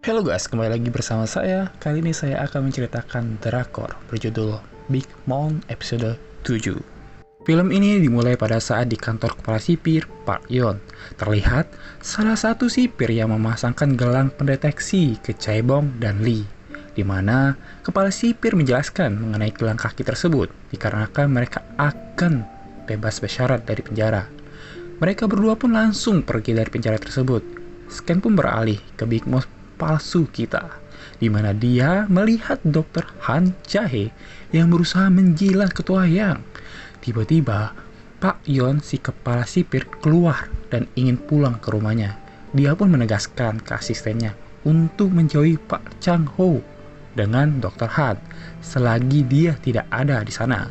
Halo guys, kembali lagi bersama saya. Kali ini saya akan menceritakan drakor berjudul Big Mom episode 7. Film ini dimulai pada saat di kantor kepala sipir Park Yeon. Terlihat salah satu sipir yang memasangkan gelang pendeteksi ke Chaebong dan Lee, di mana kepala sipir menjelaskan mengenai gelang kaki tersebut dikarenakan mereka akan bebas bersyarat dari penjara. Mereka berdua pun langsung pergi dari penjara tersebut. Scan pun beralih ke Big Mom palsu kita, di mana dia melihat Dr. Han Jae yang berusaha menjilat ketua Yang. Tiba-tiba, Pak Yeon si kepala sipir keluar dan ingin pulang ke rumahnya. Dia pun menegaskan ke asistennya untuk menjauhi Pak Chang Ho dengan Dr. Han selagi dia tidak ada di sana.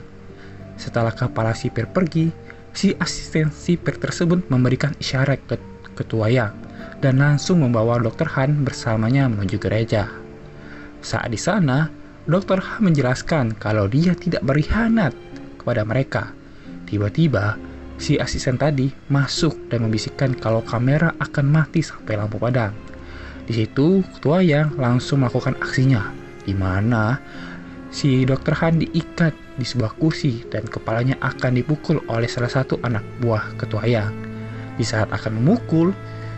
Setelah kepala sipir pergi, si asisten sipir tersebut memberikan isyarat ke ketua Yang dan langsung membawa Dr. Han bersamanya menuju gereja. Saat di sana, Dr. Han menjelaskan kalau dia tidak berkhianat kepada mereka. Tiba-tiba, si asisten tadi masuk dan membisikkan kalau kamera akan mati sampai lampu padam. Di situ, ketua Yang langsung melakukan aksinya, di mana si Dr. Han diikat di sebuah kursi dan kepalanya akan dipukul oleh salah satu anak buah ketua Yang. Di saat akan memukul,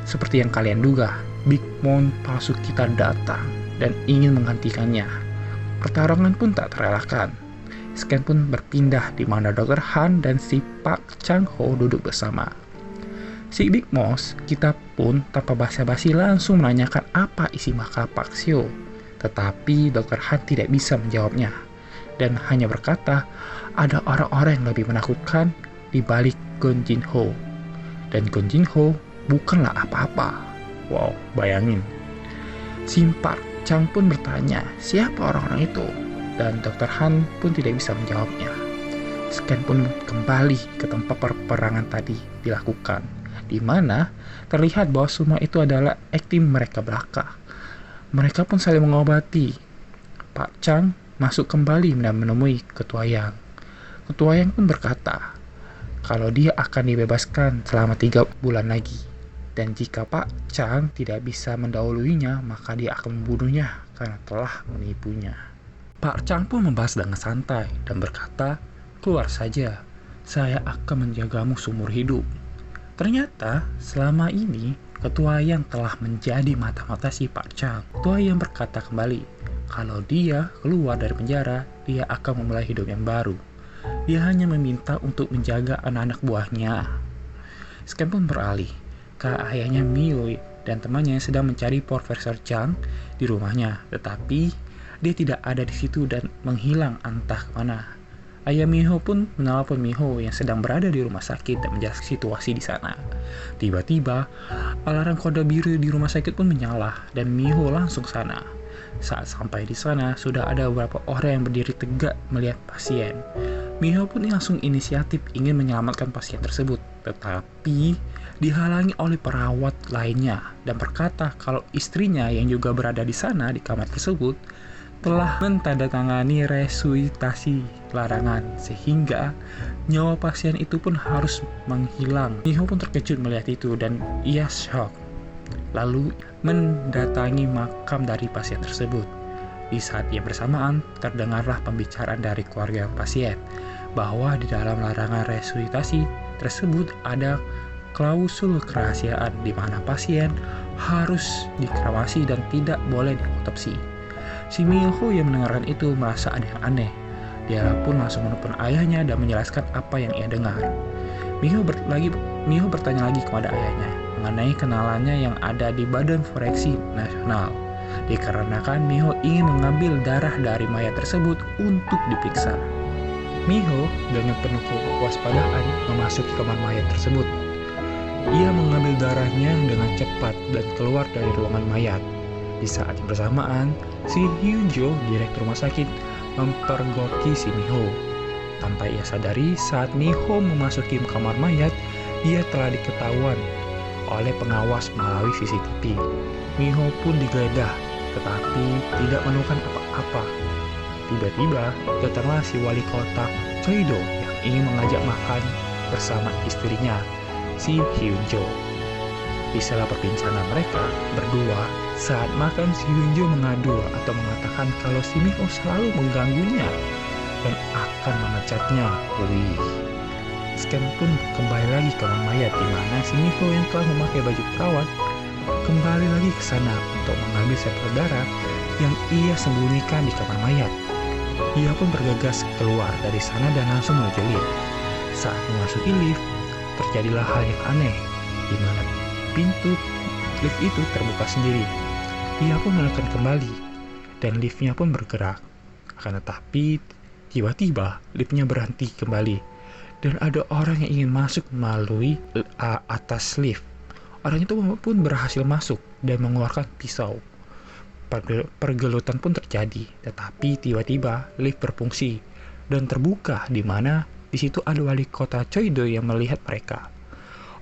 seperti yang kalian duga, Big Mom palsu kita datang dan ingin menghentikannya. Pertarungan pun tak terelakkan. Scan pun berpindah di mana Dr. Han dan si Pak Chang Ho duduk bersama. Si Big Mom kita pun tanpa basa-basi langsung menanyakan apa isi makalah Pak Seo. Tetapi Dr. Han tidak bisa menjawabnya dan hanya berkata ada orang-orang yang lebih menakutkan di balik Gon Jin Ho. Dan Gon Jin Ho bukanlah apa-apa. Wow, bayangin. Si Park Chang pun bertanya, siapa orang-orang itu? Dan Dr. Han pun tidak bisa menjawabnya. Scan pun kembali ke tempat peperangan tadi dilakukan, di mana terlihat bahwa semua itu adalah akting mereka belaka. Mereka pun saling mengobati. Pak Chang masuk kembali dan menemui ketua Yang. Ketua Yang pun berkata kalau dia akan dibebaskan selama 3 bulan lagi. Dan jika Pak Chang tidak bisa mendahuluinya, maka dia akan membunuhnya karena telah menipunya. Pak Chang pun membahas dengan santai dan berkata, keluar saja, saya akan menjagamu seumur hidup. Ternyata selama ini ketua Yang telah menjadi mata-mata si Pak Chang. Ketua Yang berkata kembali, kalau dia keluar dari penjara, dia akan memulai hidup yang baru. Dia hanya meminta untuk menjaga anak-anak buahnya. Scan pun beralih ke ayahnya Mio dan temannya yang sedang mencari Profesor Chang di rumahnya, tetapi dia tidak ada di situ dan menghilang entah kemana. Ayah Miho pun menelpon Miho yang sedang berada di rumah sakit dan menjelaskan situasi di sana. Tiba-tiba, alarm kode biru di rumah sakit pun menyala dan Miho langsung sana. Saat sampai di sana, sudah ada beberapa orang yang berdiri tegak melihat pasien. Miho pun langsung inisiatif ingin menyelamatkan pasien tersebut, tetapi dihalangi oleh perawat lainnya dan berkata kalau istrinya yang juga berada di sana di kamar tersebut telah mentandatangani resusitasi larangan sehingga nyawa pasien itu pun harus menghilang. Miho pun terkejut melihat itu dan ia shock. Lalu mendatangi makam dari pasien tersebut. Di saat yang bersamaan, terdengarlah pembicaraan dari keluarga pasien bahwa di dalam larangan resusitasi tersebut ada klausul kerahasiaan di mana pasien harus dikremasi dan tidak boleh diotopsi. Si Miho yang mendengarkan itu merasa ada yang aneh. Dia pun langsung menelpon ayahnya dan menjelaskan apa yang ia dengar. Miho bertanya lagi kepada ayahnya mengenai kenalannya yang ada di Badan Forensi Nasional. Dikarenakan Miho ingin mengambil darah dari mayat tersebut untuk diperiksa. Miho dengan penuh kewaspadaan memasuki kamar mayat tersebut. Ia mengambil darahnya dengan cepat dan keluar dari ruangan mayat. Di saat yang bersamaan, si Hyunjo, direktur rumah sakit, mempergoki si Miho. Tanpa ia sadari, saat Miho memasuki kamar mayat, ia telah diketahuan oleh pengawas melalui CCTV. Miho pun digeledah, tetapi tidak menemukan apa-apa. Tiba-tiba, datanglah si wali kota Choi-do yang ingin mengajak makan bersama istrinya, si Hyunjo. Di sela perbincangan mereka berdua, Saat makan, si Hyunjo mengadu atau mengatakan kalau si Miho selalu mengganggunya dan akan memecatnya. Wih. Scan pun kembali lagi ke kamar mayat di mana si Miho yang telah memakai baju perawat kembali lagi ke sana untuk mengambil sampel darah yang ia sembunyikan di kamar mayat. Ia pun bergegas keluar dari sana dan langsung menuju lift. Saat memasuki lift, terjadilah hal yang aneh, di mana pintu lift itu terbuka sendiri. Ia pun menekan kembali, dan liftnya pun bergerak. Akan tetapi, tiba-tiba liftnya berhenti kembali, dan ada orang yang ingin masuk melalui atas lift. Orang itu pun berhasil masuk dan mengeluarkan pisau. Pergelutan pun terjadi, tetapi tiba-tiba lift berfungsi dan terbuka, di mana di situ ada wali kota Choido yang melihat mereka.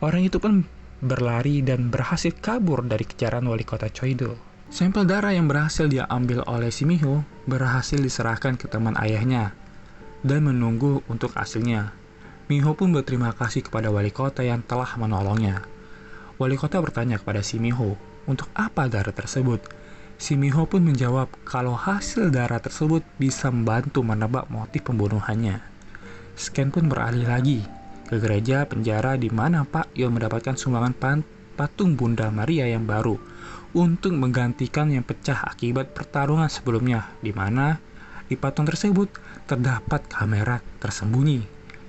Orang itu pun berlari dan berhasil kabur dari kejaran wali kota Choido. Sampel darah yang berhasil diambil oleh si Miho berhasil diserahkan ke teman ayahnya dan menunggu untuk hasilnya. Miho pun berterima kasih kepada wali kota yang telah menolongnya. Wali kota bertanya kepada si Miho untuk apa darah tersebut. Si Miho pun menjawab kalau hasil darah tersebut bisa membantu menebak motif pembunuhannya. Scan pun beralih lagi ke gereja penjara di mana Pak Yon mendapatkan sumbangan patung Bunda Maria yang baru untuk menggantikan yang pecah akibat pertarungan sebelumnya, di mana di patung tersebut terdapat kamera tersembunyi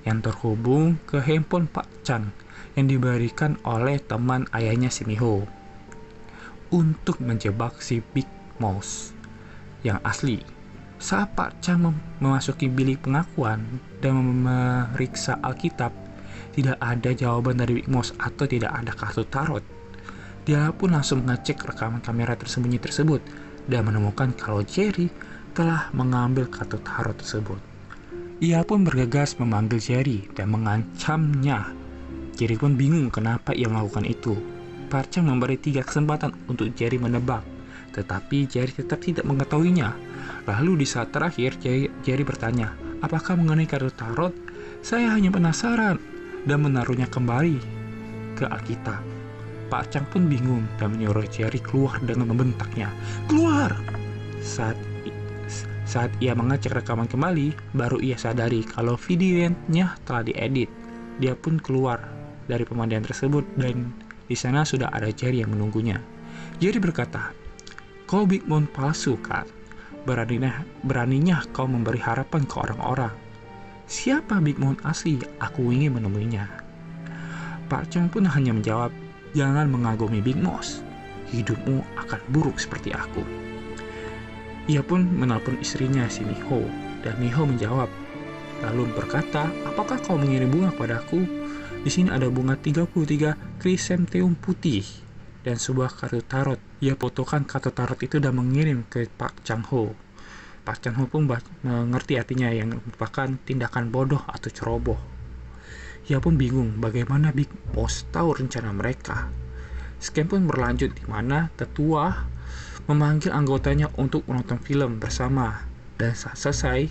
yang terhubung ke handphone Pak Chang yang diberikan oleh teman ayahnya si Miho untuk menjebak si Big Mouse yang asli. Saat Pak Chang memasuki bilik pengakuan dan memeriksa Alkitab, tidak ada jawaban dari Big Mouse atau tidak ada kartu tarot. Dia pun langsung mengecek rekaman kamera tersembunyi tersebut dan menemukan kalau Jerry telah mengambil kartu tarot tersebut. Ia pun bergegas memanggil Jerry dan mengancamnya. Jerry pun bingung kenapa ia melakukan itu. Pak Chang memberi 3 kesempatan untuk Jerry menebak, tetapi Jerry tetap tidak mengetahuinya. Lalu di saat terakhir, Jerry bertanya, apakah mengenai kartu tarot? Saya hanya penasaran, dan menaruhnya kembali ke Alkitab. Pak Chang pun bingung dan menyuruh Jerry keluar dengan membentaknya. Keluar! Saat ia mengecek rekaman kembali, baru ia sadari kalau videonya telah diedit. Dia pun keluar dari pemandian tersebut dan di sana sudah ada Jerry yang menunggunya. Jerry berkata, kau Big Mom palsu kan? Beraninya kau memberi harapan ke orang-orang. Siapa Big Mom asli? Aku ingin menemuinya. Pak Chang pun hanya menjawab, jangan mengagumi Big Mouse. Hidupmu akan buruk seperti aku. Ia pun menelpon istrinya si Miho, dan Miho menjawab, lalu berkata, apakah kau mengirim bunga padaku? Di sini ada bunga 33 krisantemum putih dan sebuah kartu tarot. Ia fotokan kartu tarot itu dan mengirim ke Pak Chang Ho. Pak Chang Ho pun mengerti artinya yang merupakan tindakan bodoh atau ceroboh. Ia pun bingung bagaimana Big Boss tahu rencana mereka. Scam pun berlanjut di mana tetua memanggil anggotanya untuk menonton film bersama. Dan saat selesai,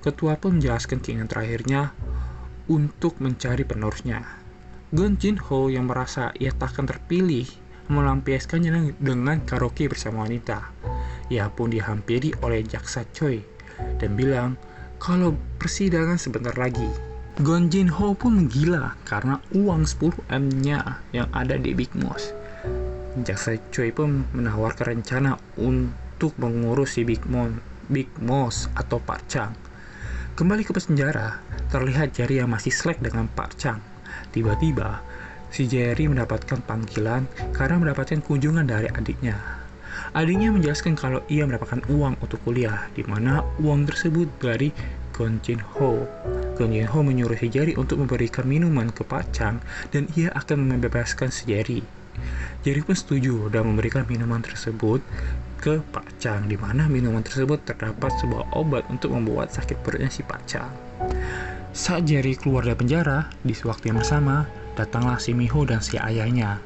ketua pun menjelaskan keinginan terakhirnya untuk mencari penerusnya. Gon Jin Ho yang merasa ia takkan terpilih melampiaskannya dengan karaoke bersama wanita. Ia pun dihampiri oleh jaksa Choi dan bilang kalau persidangan sebentar lagi. Gon Jin Ho pun menggila karena uang 10M-nya yang ada di Big Mouse. Jaksa Choi pun menawarkan rencana untuk mengurus si Big Mouse atau Pak Chang. Kembali ke penjara, terlihat Jerry yang masih slack dengan Pak Chang. Tiba-tiba, si Jerry mendapatkan panggilan karena mendapatkan kunjungan dari adiknya. Adiknya menjelaskan kalau ia mendapatkan uang untuk kuliah, di mana uang tersebut dari Gon Jin Ho. Gon Jin Ho menyuruh si Jerry untuk memberikan minuman ke Pak Chang dan ia akan membebaskan si Jerry. Jerry pun setuju dan memberikan minuman tersebut ke Pak Chang, di mana minuman tersebut terdapat sebuah obat untuk membuat sakit perutnya si Pak Chang. Saat Jerry keluar dari penjara, di waktu yang bersama, datanglah si Miho dan si ayahnya.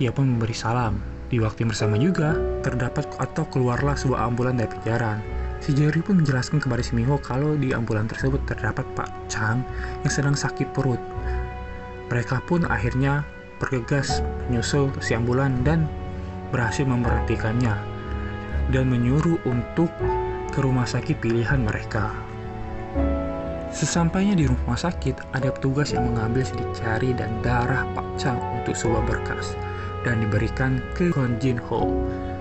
Ia pun memberi salam. Di waktu yang bersama juga, terdapat atau keluarlah sebuah ambulan dari penjara. Si Jerry pun menjelaskan kepada si Miho kalau di ambulan tersebut terdapat Pak Chang yang sedang sakit perut. Mereka pun akhirnya bergegas menyusul si ambulan dan berhasil memberhentikannya dan menyuruh untuk ke rumah sakit pilihan mereka. Sesampainya di rumah sakit, ada petugas yang mengambil sidik jari dan darah Pak Chang untuk sebuah berkas dan diberikan ke Kwon Jin Ho.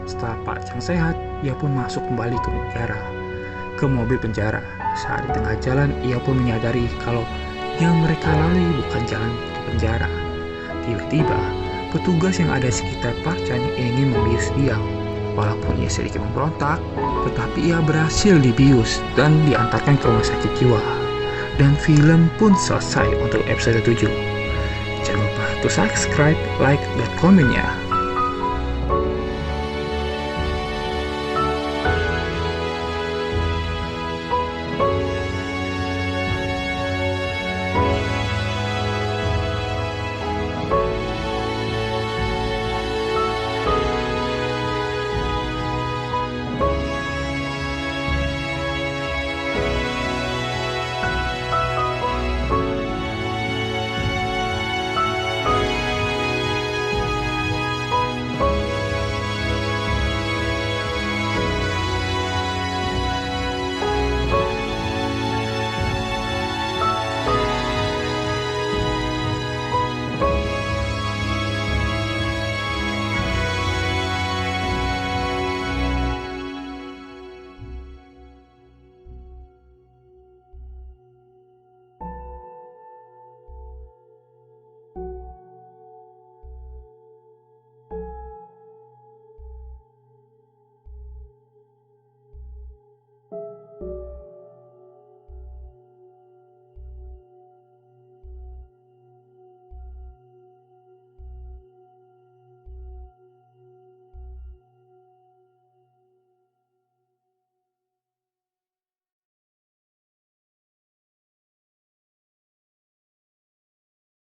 Setelah Pak Chang sehat, ia pun masuk kembali ke mobil penjara. Saat di tengah jalan, ia pun menyadari kalau yang mereka lalui bukan jalan ke penjara. Tiba-tiba, petugas yang ada sekitar Pak Chang ingin membius dia. Walaupun ia sedikit memberontak, tetapi ia berhasil dibius dan diantarkan ke rumah sakit jiwa. Dan film pun selesai untuk episode 7. Jangan lupa to subscribe, like, dan komennya.